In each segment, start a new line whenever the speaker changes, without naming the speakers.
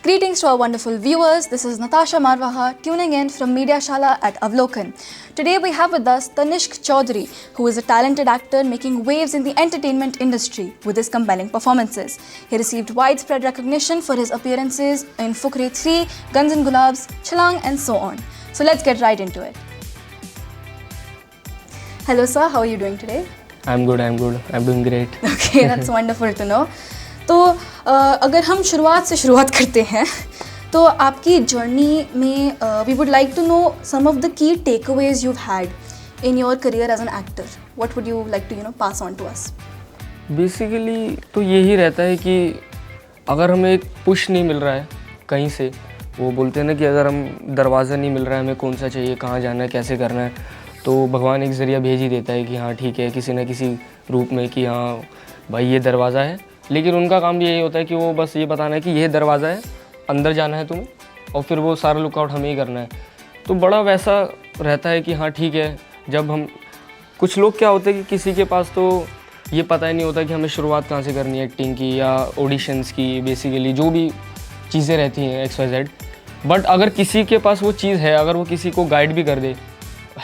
Greetings to our wonderful viewers. This is Natasha Marwaha tuning in from Mediashala at Avlokan. Today we have with us Tanishq Chaudhary, who is a talented actor making waves in the entertainment industry with his compelling performances. He received widespread recognition for his appearances in Fukrey 3, Guns N' Gulabs, Chhalang and so on. So let's get right into it. Hello sir, how are you doing today?
I'm good. I'm doing great.
Okay, that's wonderful to know. तो अगर हम शुरुआत करते हैं तो आपकी journey में we would like to know some of the key takeaways you had in your career as an actor. What would you like to pass on to us?
Basically तो यही रहता है कि अगर हमें एक पुश नहीं मिल रहा है कहीं से, वो बोलते हैं ना कि अगर हम दरवाज़ा नहीं मिल रहा है, हमें कौन सा चाहिए, कहाँ जाना है, कैसे करना है, तो भगवान एक ज़रिया भेज ही देता है कि हाँ ठीक है, किसी न किसी रूप में कि हाँ भाई ये दरवाज़ा है. लेकिन उनका काम भी यही होता है कि वो बस ये बताना है कि यह दरवाज़ा है, अंदर जाना है तुम्हें, और फिर वो सारा लुकआउट हमें ही करना है. तो बड़ा वैसा रहता है कि हाँ ठीक है. जब हम कुछ लोग क्या होते हैं कि किसी के पास तो ये पता ही नहीं होता कि हमें शुरुआत कहाँ से करनी है एक्टिंग की या ऑडिशंस की, बेसिकली जो भी चीज़ें रहती हैं XYZ. बट अगर किसी के पास वो चीज़ है, अगर वो किसी को गाइड भी कर दे,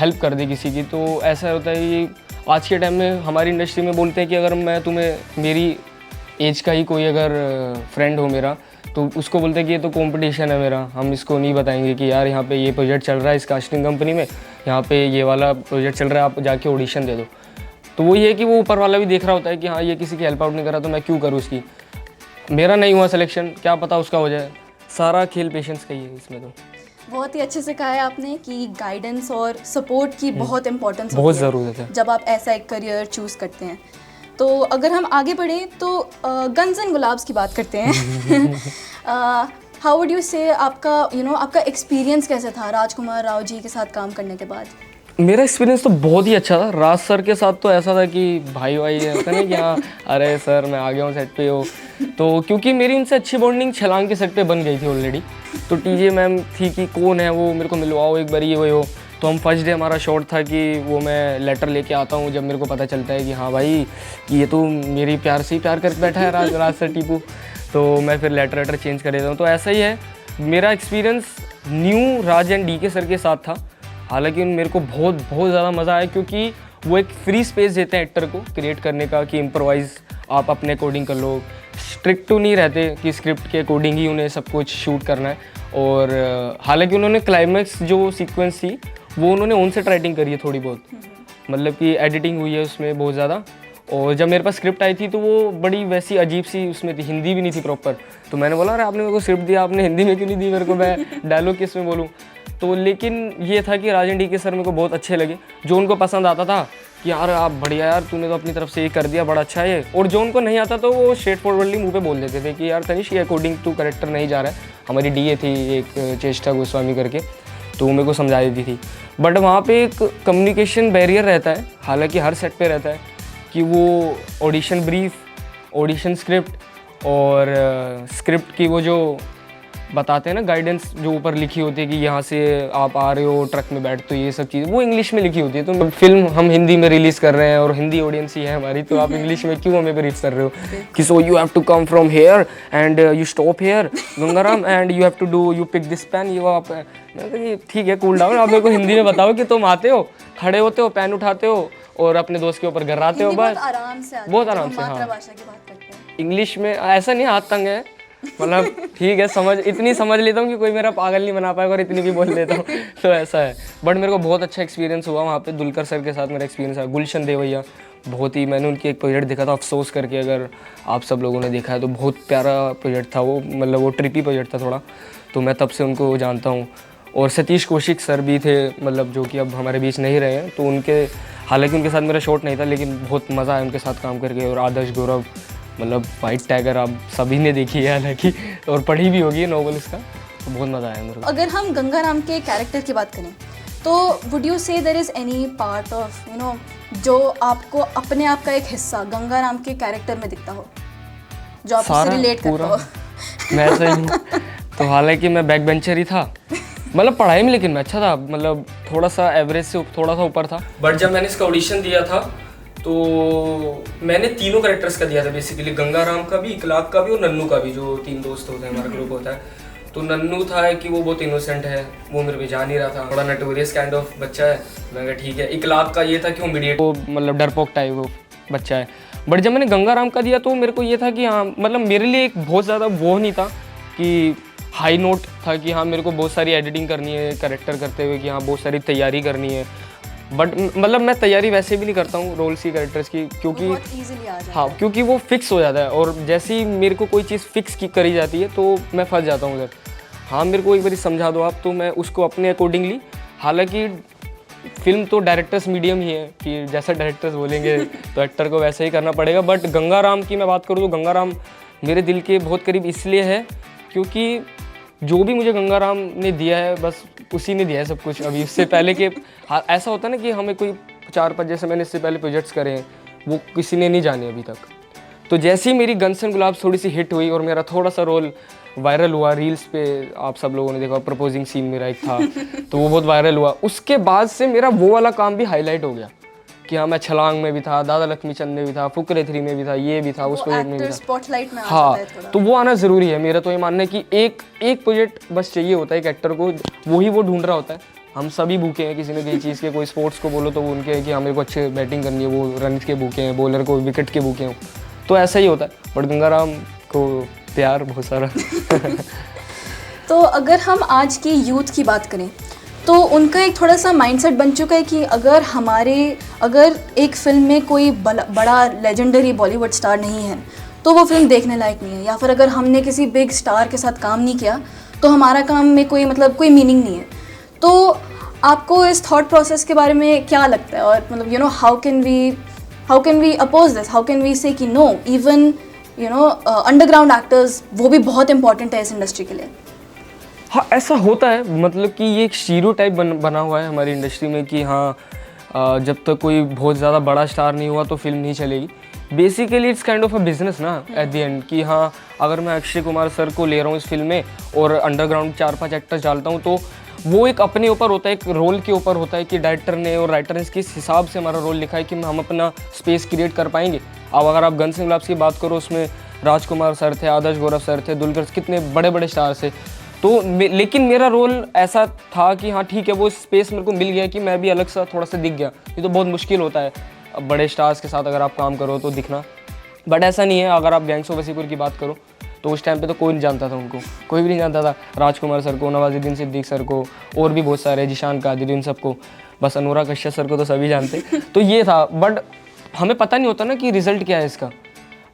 हेल्प कर दे किसी की, तो ऐसा होता है कि आज के टाइम में हमारी इंडस्ट्री में बोलते हैं कि अगर मैं तुम्हें, मेरी एज का ही कोई अगर फ्रेंड हो मेरा, तो उसको बोलते हैं कि ये तो कंपटीशन है मेरा, हम इसको नहीं बताएंगे कि यार यहाँ पे ये प्रोजेक्ट चल रहा है इस कास्टिंग कंपनी में, यहाँ पे ये वाला प्रोजेक्ट चल रहा है, आप जाके ऑडिशन दे दो. तो वो ये है कि वो ऊपर वाला भी देख रहा होता है कि हाँ ये किसी की हेल्प आउट नहीं कर रहा, तो मैं क्यों करूँ उसकी. मेरा नहीं हुआ सिलेक्शन, क्या पता उसका हो जाए. सारा खेल पेशेंस का ही है इसमें. तो
बहुत ही अच्छे से कहा है आपने कि गाइडेंस और सपोर्ट की बहुत इंपॉर्टेंस
बहुत ज़रूरत है
जब आप ऐसा एक करियर चूज़ करते हैं. तो अगर हम आगे बढ़ें तो गन्स एंड गुलाब्स की बात करते हैं. हाउ वुड यू से आपका आपका एक्सपीरियंस कैसे था राजकुमार राव जी के साथ काम करने के बाद?
मेरा एक्सपीरियंस तो बहुत ही अच्छा था. राज सर के साथ तो ऐसा था कि भाई होता है ना कि हाँ अरे सर मैं आ गया हूँ सेट पे हो. तो क्योंकि मेरी उनसे अच्छी बॉन्डिंग छलांग के सेट पे बन गई थी ऑलरेडी. तो टीजे मैम थी कि कौन है वो, मेरे को मिलवाओ एक बार ये वो हो. तो हम फर्स्ट डे हमारा शॉट था कि वो मैं लेटर लेके आता हूँ, जब मेरे को पता चलता है कि हाँ भाई कि ये तो मेरी प्यार से ही प्यार करके बैठा है राज सर टीपू, तो मैं फिर लेटर चेंज कर देता हूँ. तो ऐसा ही है मेरा experience new Raj and DK sir के साथ था. हालांकि मेरे को बहुत ज़्यादा मज़ा आया क्योंकि वो एक फ्री स्पेस देते हैं एक्टर को क्रिएट करने का कि इम्प्रोवाइज़ आप अपने अकॉर्डिंग कर लो. स्ट्रिक्ट तो नहीं रहते कि स्क्रिप्ट के अकॉर्डिंग ही उन्हें सब कुछ शूट करना है. और हालांकि उन्होंने क्लाइमैक्स जो सीक्वेंस थी वो उन्होंने ऑन सेट राइटिंग करी है थोड़ी बहुत, मतलब कि एडिटिंग हुई है उसमें बहुत ज़्यादा. और जब मेरे पास स्क्रिप्ट आई थी तो वो बड़ी वैसी अजीब सी उसमें थी, हिंदी भी नहीं थी प्रॉपर. तो मैंने बोला अरे आपने मेरे को स्क्रिप्ट दिया, आपने हिंदी में क्यों नहीं दी मेरे को, मैं डायलॉग किस में बोलूँ. तो लेकिन ये था कि राज एंड DK सर मेरे को बहुत अच्छे लगे. जो उनको पसंद आता था कि यार आप बढ़िया यार तूने तो अपनी तरफ से ये कर दिया, बड़ा अच्छा है ये. और जो उनको नहीं आता तो वो स्ट्रेट फॉरवर्डली मुँह पे बोल देते थे कि यार तनिष ये अकॉर्डिंग टू कैरेक्टर नहीं जा रहा है. हमारी DA थी एक चेष्टा गोस्वामी करके, तो वो मेरे को समझा देती थी. बट वहाँ पे एक कम्युनिकेशन बैरियर रहता है, हालांकि हर सेट पे रहता है, कि वो ऑडिशन ब्रीफ, ऑडिशन स्क्रिप्ट और स्क्रिप्ट की वो जो बताते हैं ना गाइडेंस जो ऊपर लिखी होती है कि यहाँ से आप आ रहे हो ट्रक में बैठ, तो ये सब चीज़ वो इंग्लिश में लिखी होती है. तो फिल्म हम हिंदी में रिलीज़ कर रहे हैं और हिंदी ऑडियंस ही है हमारी, तो आप इंग्लिश में क्यों हमें ब्रीफ कर रहे हो कि so you have to come from here and you stop here Gangaram and you have to do you pick this pen you आप. मैं कहा ठीक है कूल डाउन, आप मेरे को हिंदी में बताओ कि तुम आते हो, खड़े होते हो, पेन उठाते हो और अपने दोस्त के ऊपर गर्राते हो, बस बहुत आराम से. हाँ इंग्लिश में ऐसा नहीं हाथ तंग है, मतलब ठीक है समझ इतनी समझ लेता हूँ कि कोई मेरा पागल नहीं बना पाएगा और इतनी भी बोल लेता हूँ. तो ऐसा है. बट मेरे को बहुत अच्छा एक्सपीरियंस हुआ वहाँ पे. दुलकर सर के साथ मेरा एक्सपीरियंस है. गुलशन देवैया बहुत ही, मैंने उनकी एक प्रोजेक्ट देखा था अफसोस करके, अगर आप सब लोगों ने देखा है तो बहुत प्यारा प्रोजेक्ट था वो, मतलब वो ट्रिपी प्रोजेक्ट था थोड़ा. तो मैं तब से उनको जानता हूँ. और सतीश कौशिक सर भी थे, मतलब जो कि अब हमारे बीच नहीं रहे हैं. तो उनके, हालांकि उनके साथ मेरा शॉट नहीं था, लेकिन बहुत मज़ा आया उनके साथ काम करके. और आदर्श गौरव, मतलब वाइट टाइगर आप सभी ने देखी है हालांकि, और पढ़ी भी होगी नॉवल इसका, तो बहुत मज़ा आया मेरे को.
अगर हम गंगाराम के कैरेक्टर की बात करें तो would you say there is any part of जो आपको अपने आप का एक हिस्सा गंगाराम के कैरेक्टर में दिखता हो, जो आपसे रिलेट करता हो?
मैं ऐसा ही हूँ. तो हालांकि मैं बैक बेंचर ही था, मतलब पढ़ाई में, लेकिन मैं अच्छा था, मतलब थोड़ा सा एवरेज से थोड़ा सा ऊपर था. बट जब मैंने इसका ऑडिशन दिया था तो मैंने तीनों कैरेक्टर्स का दिया था बेसिकली, गंगाराम का भी, इकलाक का भी और नन्नू का भी, जो तीन दोस्त होते हैं हमारा ग्रुप होता है. तो नन्नू था कि वो बहुत इनोसेंट है, वो मेरे पे जा नहीं रहा था, थोड़ा नटोरियस काइंड ऑफ बच्चा है। मैं कहा ठीक है। इकलाब का ये था कि वो मीडिएट, वो मतलब डरपोक टाइप वो बच्चा है। बट जब मैंने गंगाराम का दिया तो मेरे को ये था कि हाँ मतलब मेरे लिए एक बहुत ज़्यादा वो नहीं था कि हाई नोट था कि हाँ मेरे को बहुत सारी एडिटिंग करनी है कैरेक्टर करते हुए, कि हाँ बहुत सारी तैयारी करनी है। बट मतलब मैं तैयारी वैसे भी नहीं करता हूँ रोल्स की, कैरेक्टर्स की, क्योंकि
बहुत easily आ जाता
हाँ
है।
क्योंकि वो फिक्स हो जाता है, और जैसे ही मेरे को कोई चीज़ फिक्स की करी जाती है तो मैं फंस जाता हूँ उधर। हाँ मेरे को एक बार समझा दो आप, तो मैं उसको अपने अकॉर्डिंगली, हालांकि फिल्म तो डायरेक्टर्स मीडियम ही है कि जैसा डायरेक्टर्स बोलेंगे तो एक्टर को वैसे ही करना पड़ेगा। बट गंगाराम की मैं बात करूँ तो गंगाराम मेरे दिल के बहुत करीब इसलिए है क्योंकि जो भी मुझे गंगाराम ने दिया है बस उसी ने दिया है सब कुछ। अभी इससे पहले के ऐसा होता है ना कि हमें कोई 4-5 जैसे मैंने इससे पहले प्रोजेक्ट्स करे हैं वो किसी ने नहीं जाने अभी तक। तो जैसे ही मेरी गन्स एंड गुलाब थोड़ी सी हिट हुई और मेरा थोड़ा सा रोल वायरल हुआ रील्स पे, आप सब लोगों ने देखा प्रपोजिंग सीन मेरा एक था तो वो बहुत वायरल हुआ। उसके बाद से मेरा वो वाला काम भी हाईलाइट हो गया कि हाँ मैं छलांग में भी था, दादा लक्ष्मी चंद में भी था, फुकरे 3 में भी था, ये भी था, उस प्रोजेक्ट में भी था।
स्पॉटलाइट में आ
हाँ,
जाता है थोड़ा।
तो वो आना ज़रूरी है। मेरा तो ये मानना है कि एक प्रोजेक्ट बस चाहिए होता है एक एक्टर को, वही वो ढूंढ रहा होता है। हम सभी भूखे हैं किसी न किसी चीज़ के, कोई स्पोर्ट्स को बोलो तो वो उनके हैं कि हमें को अच्छे बैटिंग करनी है, वो रन के भूखे हैं, बॉलर को विकेट के भूखे हैं, तो ऐसा ही होता है। बट गंगाराम को प्यार बहुत सारा
तो अगर हम आज की यूथ की बात करें तो उनका एक थोड़ा सा माइंडसेट बन चुका है कि अगर एक फिल्म में कोई बड़ा लेजेंडरी बॉलीवुड स्टार नहीं है तो वो फिल्म देखने लायक नहीं है, या फिर अगर हमने किसी बिग स्टार के साथ काम नहीं किया तो हमारा काम में कोई मीनिंग नहीं है। तो आपको इस थॉट प्रोसेस के बारे में क्या लगता है, और मतलब how can we oppose this, how can we say कि नो, इवन अंडरग्राउंड एक्टर्स वो भी बहुत इंपॉर्टेंट है इस इंडस्ट्री के लिए।
हाँ ऐसा होता है, मतलब कि ये एक स्टीरियोटाइप बना हुआ है हमारी इंडस्ट्री में कि हाँ जब तक कोई बहुत ज़्यादा बड़ा स्टार नहीं हुआ तो फिल्म नहीं चलेगी। Basically it's kind of a business ना एट द एंड, कि हाँ अगर मैं अक्षय कुमार सर को ले रहा हूँ इस फिल्म में और अंडरग्राउंड 4-5 एक्टर्स डालता हूँ तो वो एक अपने ऊपर होता है, एक रोल के ऊपर होता है कि डायरेक्टर ने और राइटर ने किस हिसाब से हमारा रोल लिखा है कि हम अपना स्पेस क्रिएट कर पाएंगे। अब अगर आप गन्स एंड गुलाब्स की बात करो, उसमें राजकुमार सर थे, आदर्श गौरव सर थे, दुलकर, कितने बड़े बड़े स्टार थे। तो लेकिन मेरा रोल ऐसा था कि हाँ ठीक है वो स्पेस मेरे को मिल गया कि मैं भी अलग सा थोड़ा सा दिख गया। ये तो बहुत मुश्किल होता है अब बड़े स्टार्स के साथ अगर आप काम करो तो दिखना, बट ऐसा नहीं है। अगर आप गैंग्स ऑफ वसीपुर की बात करो तो उस टाइम पे तो कोई नहीं जानता था उनको, कोई भी नहीं जानता था राजकुमार सर को, नवाजुद्दीन सिद्दीकी सर को, और भी बहुत सारे, जिशान कादरी, उन सबको, बस अनुराग कश्यप सर को तो सभी जानते। तो ये था, बट हमें पता नहीं होता ना कि रिजल्ट क्या है इसका।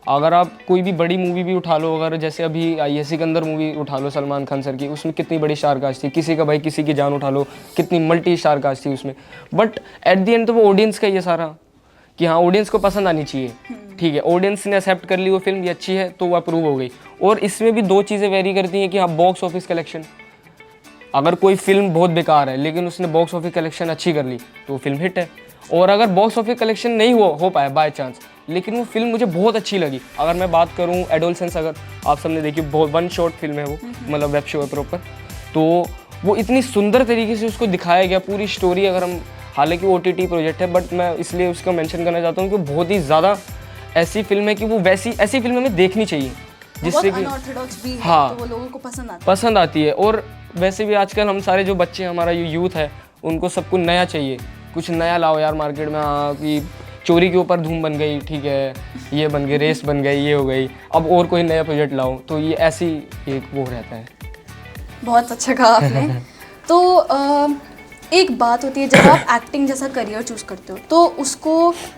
अगर आप कोई भी बड़ी मूवी भी उठा लो, अगर जैसे अभी आई है सिकंदर मूवी उठा लो सलमान खान सर की, उसमें कितनी बड़ी स्टार कास्ट थी, किसी का भाई किसी की जान उठा लो, कितनी मल्टी स्टार कास्ट थी उसमें। बट एट द एंड तो वो ऑडियंस का ये सारा कि हाँ ऑडियंस को पसंद आनी चाहिए, ठीक है, ऑडियंस ने एक्सेप्ट कर ली वो फिल्म, ये अच्छी है तो वो अप्रूव हो गई। और इसमें भी 2 चीज़ें वेरी करती हैं कि हाँ बॉक्स ऑफिस कलेक्शन, अगर कोई फिल्म बहुत बेकार है लेकिन उसने बॉक्स ऑफिस कलेक्शन अच्छी कर ली तो वो फिल्म हिट है। और अगर बॉक्स ऑफिस कलेक्शन नहीं हो पाया बाय चांस, लेकिन वो फिल्म मुझे बहुत अच्छी लगी। अगर मैं बात करूँ एडोलसेंस, अगर आप सबने देखी, बहुत 1 शॉट फिल्म है वो, मतलब वेब शो है प्रॉपर, तो वो इतनी सुंदर तरीके से उसको दिखाया गया पूरी स्टोरी। अगर हम, हालांकि वो OTT प्रोजेक्ट है बट मैं इसलिए उसको मेंशन करना चाहता हूँ कि बहुत ही ज़्यादा ऐसी फिल्म है कि वो ऐसी फिल्म हमें देखनी चाहिए जिससे कि हाँ
तो वो लोगों को
पसंद आती है। और वैसे भी आजकल हम सारे जो बच्चे हैं, हमारा यूथ है, उनको सब कुछ नया चाहिए, कुछ नया लाओ यार मार्केट में। हाँ कि चोरी के ऊपर धूम बन गई, ठीक है, ये बन गई, रेस बन गई, ये हो गई, अब और कोई नया प्रोजेक्ट लाओ, तो ये ऐसी एक वो रहता है।
बहुत अच्छा कहा आपने। तो एक बात होती है जब आप एक्टिंग जैसा करियर चूज़ करते हो तो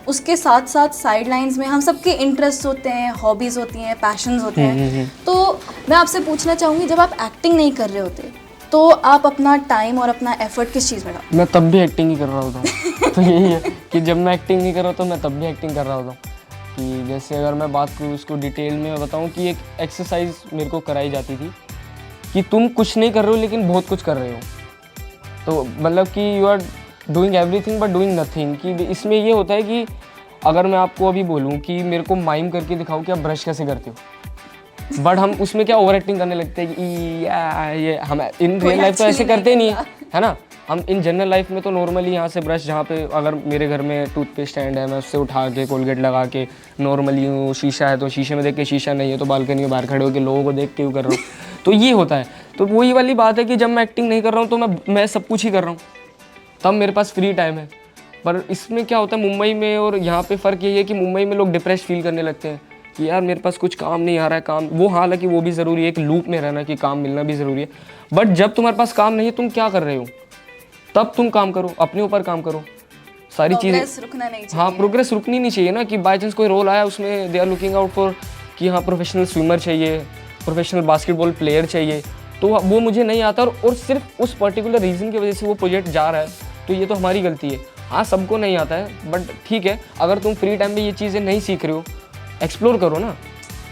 उसके साथ साथ साइड लाइन्स में हम सबके इंटरेस्ट होते हैं, हॉबीज़ होती हैं, पैशंस होते हैं। तो मैं आपसे पूछना चाहूँगी, जब आप एक्टिंग नहीं कर रहे होते तो आप अपना टाइम और अपना एफर्ट किस चीज़ में डालते?
मैं तब भी एक्टिंग ही कर रहा होता हूँ। तो यही है कि जब मैं एक्टिंग नहीं कर रहा तो मैं तब भी एक्टिंग कर रहा होता हूँ। कि जैसे अगर मैं बात करूँ उसको डिटेल में बताऊँ कि एक एक्सरसाइज मेरे को कराई जाती थी कि तुम कुछ नहीं कर रहे हो लेकिन बहुत कुछ कर रहे हो। तो मतलब कि you are doing everything but doing nothing. कि इसमें ये होता है कि अगर मैं आपको अभी बोलूँ कि मेरे को माइम करके दिखाऊँ कि आप ब्रश कैसे करते हो, बट हम उसमें क्या ओवर एक्टिंग करने लगते हैं कि ये हम इन रियल लाइफ तो ऐसे करते ही नहीं है ना। हम इन जनरल लाइफ में तो नॉर्मली यहाँ से ब्रश, जहाँ पे अगर मेरे घर में टूथपेस्ट स्टैंड है मैं उससे उठा के कोलगेट लगा के नॉर्मली, शीशा है तो शीशे में देख के, शीशा नहीं है तो बालकनी में बाहर खड़े होकर लोगों को देख के कर रहा हूँ। तो ये होता है। तो वही वाली बात है कि जब मैं एक्टिंग नहीं कर रहा हूँ तो मैं सब कुछ ही कर रहा हूँ, तब मेरे पास फ्री टाइम है। पर इसमें क्या होता है मुंबई में और यहाँ पे फ़र्क यही है कि मुंबई में लोग डिप्रेस फील करने लगते हैं कि यार मेरे पास कुछ काम नहीं आ रहा है, काम वो हालांकि वो भी ज़रूरी है, एक लूप में रहना कि काम मिलना भी ज़रूरी है। बट जब तुम्हारे पास काम नहीं है, तुम क्या कर रहे हो, तब तुम काम करो, अपने ऊपर काम करो, सारी चीज़ें।
रुकना नहीं चाहिए।
हाँ, प्रोग्रेस रुकनी नहीं चाहिए ना, कि बाई चांस कोई रोल आया उसमें they are looking out for कि हाँ प्रोफेशनल स्विमर चाहिए, प्रोफेशनल बास्केटबॉल प्लेयर चाहिए, तो वो मुझे नहीं आता और सिर्फ उस पर्टिकुलर रीज़न की वजह से वो प्रोजेक्ट जा रहा है, तो ये तो हमारी गलती है। हाँ, सबको नहीं आता है, बट ठीक है, अगर तुम फ्री टाइम में ये चीज़ें नहीं सीख रहे हो, एक्सप्लोर करो ना,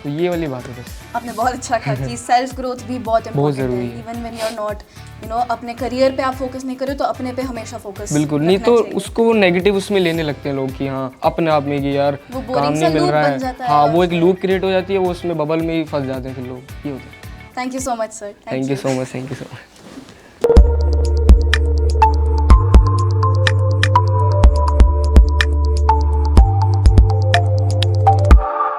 तो ये वाली बात है बस।
आपने बहुत अच्छा कहा कि सेल्फ ग्रोथ भी बहुत इम्पोर्टेंट है। Even when you are not अपने करियर पे आप फोकस नहीं करो तो अपने पे हमेशा फोकस
बिल्कुल नहीं, तो उसको नेगेटिव उसमें लेने लगते हैं लोग कि हाँ अपने आप में कि यार काम नहीं मिल रहा है। हाँ, वो एक लूप क्रिएट हो जाती है, वो उसमें बबल में ही फंस जाते हैं फिर लोग, ये होता है।
Thank you so much sir.
Thank you so much.